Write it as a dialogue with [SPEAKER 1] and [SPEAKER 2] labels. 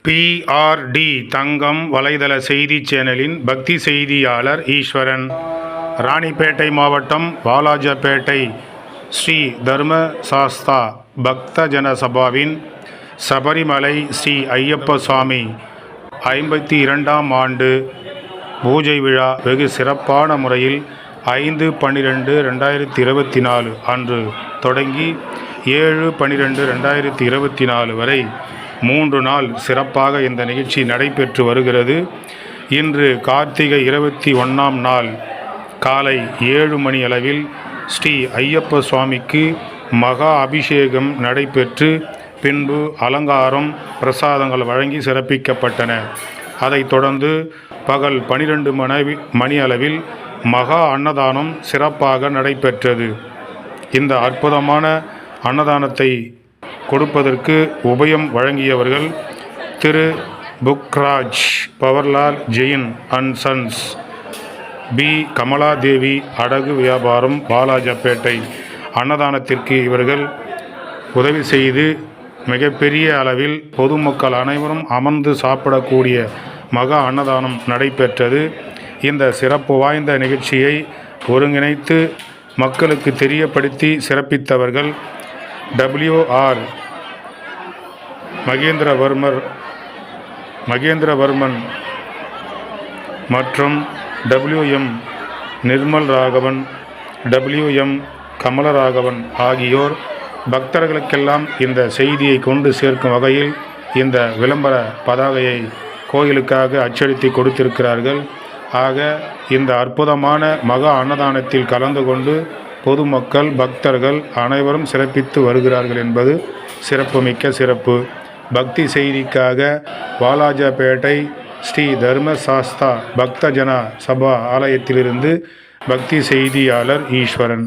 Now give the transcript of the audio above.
[SPEAKER 1] PRD தங்கம் வலைதள செய்தி சேனலின் பக்தி செய்தியாளர் ஈஸ்வரன். ராணிப்பேட்டை மாவட்டம் வாலாஜாபேட்டை ஸ்ரீ தர்ம சாஸ்தா பக்த ஜன சபாவின் சபரிமலை ஸ்ரீ ஐயப்ப சுவாமி 52ஆம் ஆண்டு பூஜை விழா வெகு சிறப்பான முறையில் 5/12/2024 அன்று தொடங்கி 7/12/2024 வரை 3 நாள் சிறப்பாக இந்த நிகழ்ச்சி நடைபெற்று வருகிறது. இன்று கார்த்திகை 21ஆம் நாள் காலை 7 மணி அளவில் ஸ்ரீ ஐயப்ப சுவாமிக்கு மகா அபிஷேகம் நடைபெற்று பின்பு அலங்காரம் பிரசாதங்கள் வழங்கி சிறப்பிக்கப்பட்டன. அதைத் தொடர்ந்து பகல் 12 மணி அளவில் மகா அன்னதானம் சிறப்பாக நடைபெற்றது. இந்த அற்புதமான அன்னதானத்தை கொடுப்பதற்கு உபயம் வழங்கியவர்கள் திரு Pukhraj Bhawarlal Jain and sons, P Kamaladevi அடகு வியாபாரம் வாலாஜாபேட்டை. அன்னதானத்திற்கு இவர்கள் உதவி செய்து மிகப்பெரிய அளவில் பொதுமக்கள் அனைவரும் அமர்ந்து சாப்பிடக்கூடிய மகா அன்னதானம் நடைபெற்றது. இந்த சிறப்பு வாய்ந்த நிகழ்ச்சியை ஒருங்கிணைத்து மக்களுக்கு தெரியப்படுத்தி சிறப்பித்தவர்கள் WR மகேந்திரவர்மன் மற்றும் WM நிர்மல் ராகவன், WM கமலராகவன் ஆகியோர் பக்தர்களுக்கெல்லாம் இந்த செய்தியை கொண்டு சேர்க்கும் வகையில் இந்த விளம்பர பதாகையை கோயிலுக்காக அச்சடித்து கொடுத்திருக்கிறார்கள். ஆக இந்த அற்புதமான மகா அன்னதானத்தில் கலந்து கொண்டு பொதுமக்கள் பக்தர்கள் அனைவரும் சிறப்பித்து வருகிறார்கள் என்பது சிறப்புமிக்க சிறப்பு. பக்தி செய்திக்காக வாலாஜாபேட்டை ஸ்ரீ தர்ம சாஸ்தா பக்த ஜன சபா ஆலயத்திலிருந்து பக்தி செய்தியாளர் ஈஸ்வரன்.